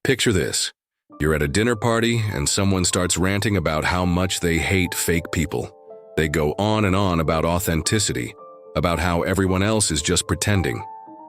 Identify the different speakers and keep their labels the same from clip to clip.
Speaker 1: Picture this. You're at a dinner party and someone starts ranting about how much they hate fake people. They go on and on about authenticity, about how everyone else is just pretending.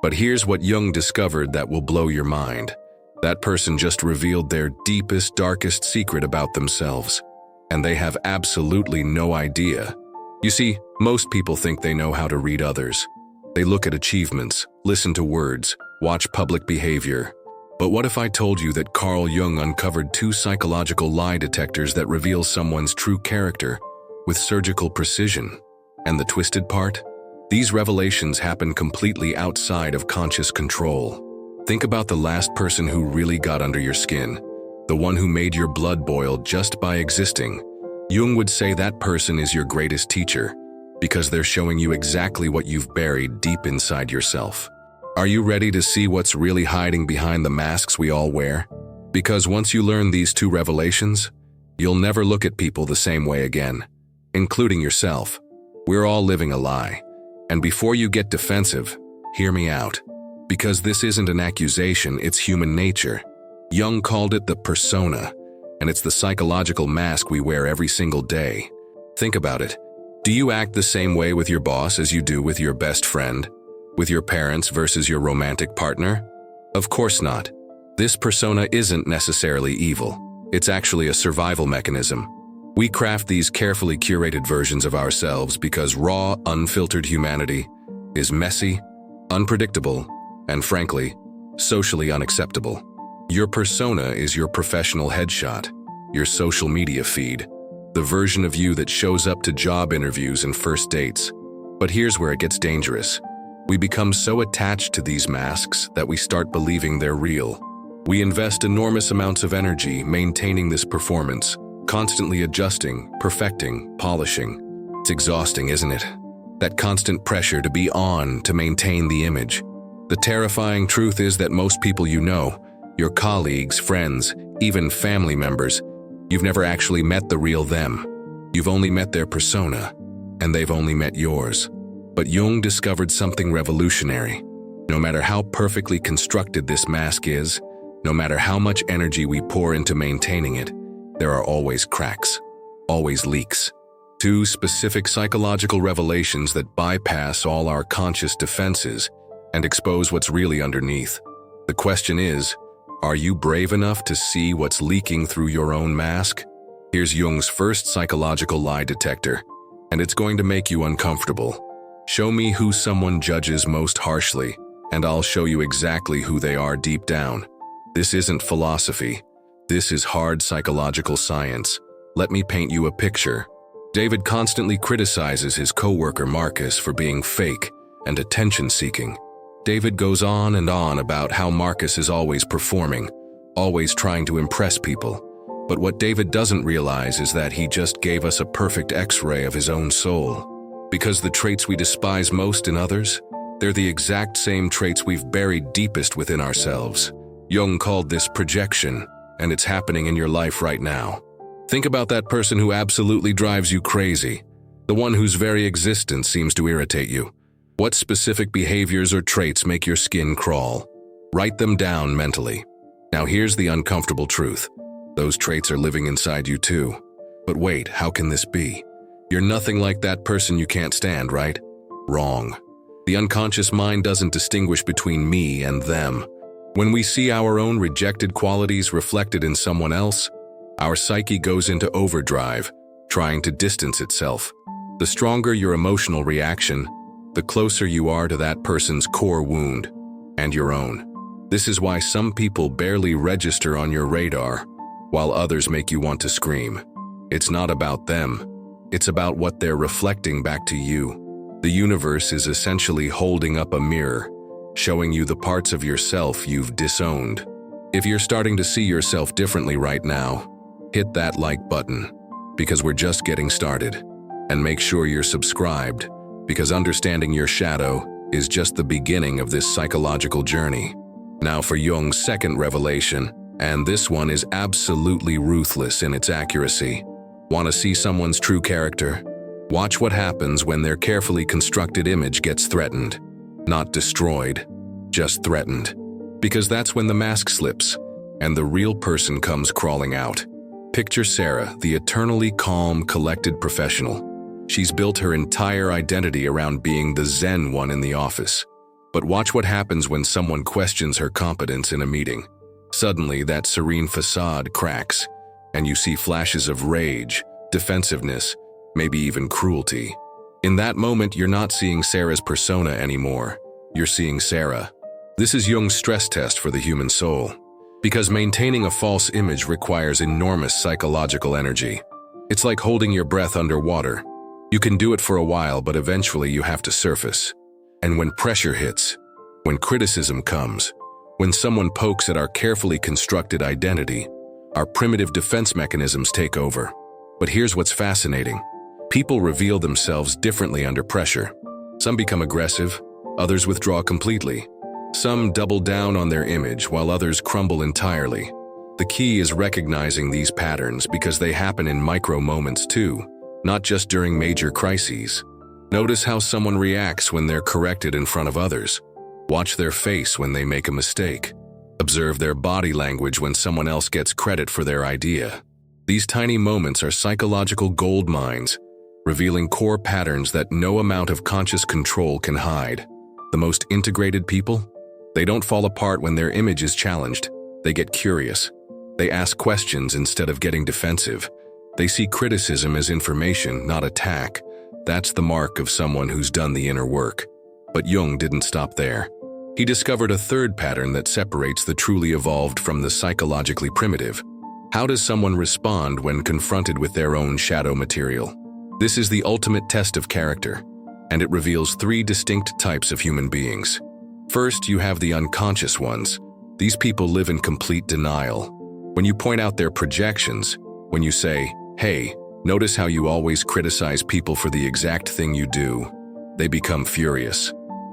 Speaker 1: But here's what Jung discovered that will blow your mind. That person just revealed their deepest, darkest secret about themselves. And they have absolutely no idea. You see, most people think they know how to read others. They look at achievements, listen to words, watch public behavior. But what if I told you that Carl Jung uncovered 2 psychological lie detectors that reveal someone's true character with surgical precision? And the twisted part? These revelations happen completely outside of conscious control. Think about the last person who really got under your skin, the one who made your blood boil just by existing. Jung would say that person is your greatest teacher, because they're showing you exactly what you've buried deep inside yourself. Are you ready to see what's really hiding behind the masks we all wear? Because once you learn these 2 revelations, you'll never look at people the same way again, including yourself. We're all living a lie. And before you get defensive, hear me out. Because this isn't an accusation, it's human nature. Jung called it the persona, and it's the psychological mask we wear every single day. Think about it. Do you act the same way with your boss as you do with your best friend? With your parents versus your romantic partner? Of course not. This persona isn't necessarily evil. It's actually a survival mechanism. We craft these carefully curated versions of ourselves because raw, unfiltered humanity is messy, unpredictable, and frankly, socially unacceptable. Your persona is your professional headshot, your social media feed, the version of you that shows up to job interviews and first dates. But here's where it gets dangerous. We become so attached to these masks that we start believing they're real. We invest enormous amounts of energy maintaining this performance, constantly adjusting, perfecting, polishing. It's exhausting, isn't it? That constant pressure to be on to maintain the image. The terrifying truth is that most people you know, your colleagues, friends, even family members, you've never actually met the real them. You've only met their persona, and they've only met yours. But Jung discovered something revolutionary. No matter how perfectly constructed this mask is, no matter how much energy we pour into maintaining it, there are always cracks, always leaks. 2 specific psychological revelations that bypass all our conscious defenses and expose what's really underneath. The question is, are you brave enough to see what's leaking through your own mask? Here's Jung's first psychological lie detector, and it's going to make you uncomfortable. Show me who someone judges most harshly, and I'll show you exactly who they are deep down. This isn't philosophy. This is hard psychological science. Let me paint you a picture. David constantly criticizes his coworker Marcus for being fake and attention-seeking. David goes on and on about how Marcus is always performing, always trying to impress people. But what David doesn't realize is that he just gave us a perfect X-ray of his own soul. Because the traits we despise most in others, they're the exact same traits we've buried deepest within ourselves. Jung called this projection, and it's happening in your life right now. Think about that person who absolutely drives you crazy, the one whose very existence seems to irritate you. What specific behaviors or traits make your skin crawl? Write them down mentally. Now here's the uncomfortable truth. Those traits are living inside you too. But wait, how can this be? You're nothing like that person you can't stand, right? Wrong. The unconscious mind doesn't distinguish between me and them. When we see our own rejected qualities reflected in someone else, our psyche goes into overdrive, trying to distance itself. The stronger your emotional reaction, the closer you are to that person's core wound, and your own. This is why some people barely register on your radar, while others make you want to scream. It's not about them. It's about what they're reflecting back to you. The universe is essentially holding up a mirror, showing you the parts of yourself you've disowned. If you're starting to see yourself differently right now, hit that like button, because we're just getting started. And make sure you're subscribed, because understanding your shadow is just the beginning of this psychological journey. Now for Jung's second revelation, and this one is absolutely ruthless in its accuracy. Want to see someone's true character? Watch what happens when their carefully constructed image gets threatened. Not destroyed, just threatened. Because that's when the mask slips. and the real person comes crawling out. Picture Sarah, the eternally calm, collected professional. She's built her entire identity around being the Zen one in the office. But watch what happens when someone questions her competence in a meeting. Suddenly, that serene facade cracks, and you see flashes of rage, defensiveness, maybe even cruelty. In that moment, you're not seeing Sarah's persona anymore. You're seeing Sarah. This is Jung's stress test for the human soul. Because maintaining a false image requires enormous psychological energy. It's like holding your breath underwater. You can do it for a while, but eventually you have to surface. And when pressure hits, when criticism comes, when someone pokes at our carefully constructed identity, our primitive defense mechanisms take over. But here's what's fascinating. People reveal themselves differently under pressure. Some become aggressive, others withdraw completely. Some double down on their image while others crumble entirely. The key is recognizing these patterns because they happen in micro moments too, not just during major crises. Notice how someone reacts when they're corrected in front of others. Watch their face when they make a mistake. Observe their body language when someone else gets credit for their idea. These tiny moments are psychological gold mines, revealing core patterns that no amount of conscious control can hide. The most integrated people? They don't fall apart when their image is challenged. They get curious. They ask questions instead of getting defensive. They see criticism as information, not attack. That's the mark of someone who's done the inner work. But Jung didn't stop there. He discovered a third pattern that separates the truly evolved from the psychologically primitive. How does someone respond when confronted with their own shadow material? This is the ultimate test of character, and it reveals three distinct types of human beings. First, you have the unconscious ones. These people live in complete denial. When you point out their projections, when you say, "Hey, notice how you always criticize people for the exact thing you do," they become furious.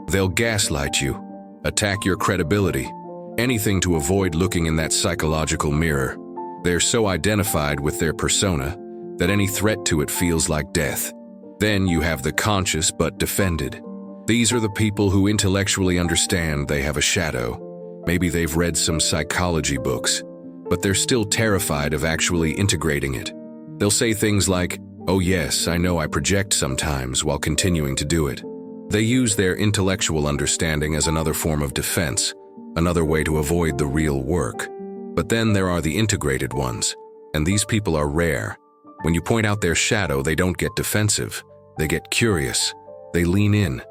Speaker 1: They'll gaslight you, attack your credibility, anything to avoid looking in that psychological mirror. They're so identified with their persona that any threat to it feels like death. Then you have the conscious but defended. These are the people who intellectually understand they have a shadow. Maybe they've read some psychology books, but they're still terrified of actually integrating it. They'll say things like, "Oh yes, I know I project sometimes," while continuing to do it. They use their intellectual understanding as another form of defense, another way to avoid the real work. But then there are the integrated ones, and these people are rare. When you point out their shadow, they don't get defensive. They get curious. They lean in.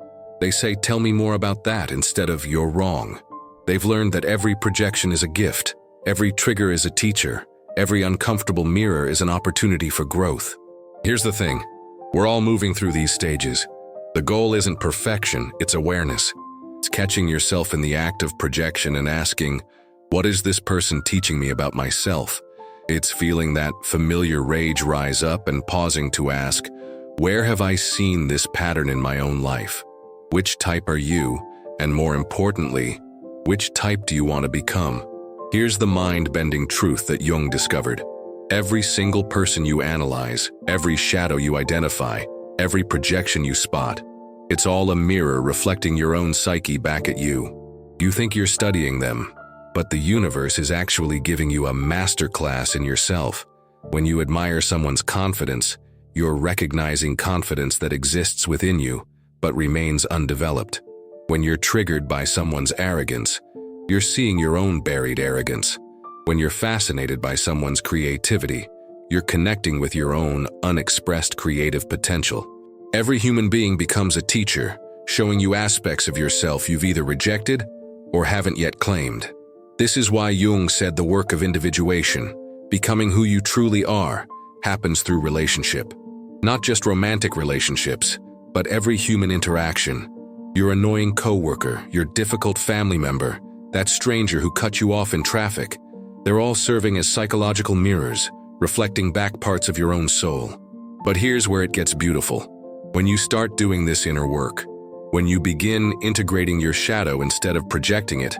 Speaker 1: They say, "Tell me more about that," instead of "You're wrong." They've learned that every projection is a gift, every trigger is a teacher, every uncomfortable mirror is an opportunity for growth. Here's the thing, we're all moving through these stages. The goal isn't perfection, it's awareness. It's catching yourself in the act of projection and asking, what is this person teaching me about myself? It's feeling that familiar rage rise up and pausing to ask, where have I seen this pattern in my own life? Which type are you? And more importantly, which type do you want to become? Here's the mind-bending truth that Jung discovered. Every single person you analyze, every shadow you identify, every projection you spot, it's all a mirror reflecting your own psyche back at you. You think you're studying them, but the universe is actually giving you a masterclass in yourself. When you admire someone's confidence, you're recognizing confidence that exists within you, but remains undeveloped. When you're triggered by someone's arrogance, you're seeing your own buried arrogance. When you're fascinated by someone's creativity, you're connecting with your own unexpressed creative potential. Every human being becomes a teacher, showing you aspects of yourself you've either rejected or haven't yet claimed. This is why Jung said the work of individuation, becoming who you truly are, happens through relationship. Not just romantic relationships, but every human interaction. Your annoying coworker, your difficult family member, that stranger who cut you off in traffic, they're all serving as psychological mirrors, reflecting back parts of your own soul. But here's where it gets beautiful. When you start doing this inner work, when you begin integrating your shadow instead of projecting it,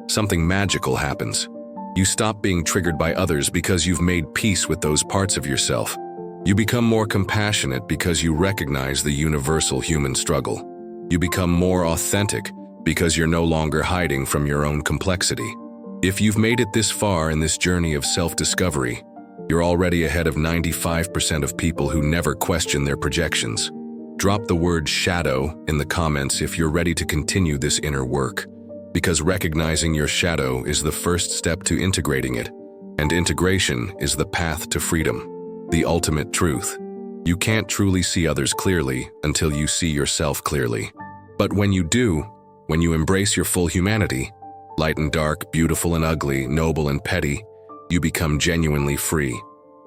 Speaker 1: something magical happens. You stop being triggered by others because you've made peace with those parts of yourself. You become more compassionate because you recognize the universal human struggle. You become more authentic because you're no longer hiding from your own complexity. If you've made it this far in this journey of self-discovery, you're already ahead of 95% of people who never question their projections. Drop the word shadow in the comments if you're ready to continue this inner work, because recognizing your shadow is the first step to integrating it, and integration is the path to freedom, the ultimate truth. You can't truly see others clearly until you see yourself clearly. But when you do, when you embrace your full humanity, light and dark, beautiful and ugly, noble and petty, you become genuinely free.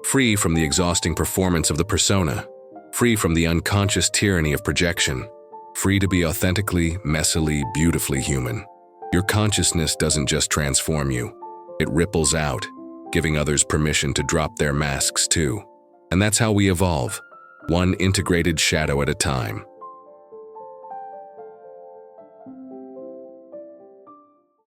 Speaker 1: Free from the exhausting performance of the persona, free from the unconscious tyranny of projection, free to be authentically, messily, beautifully human. Your consciousness doesn't just transform you, it ripples out, giving others permission to drop their masks too. And that's how we evolve, one integrated shadow at a time.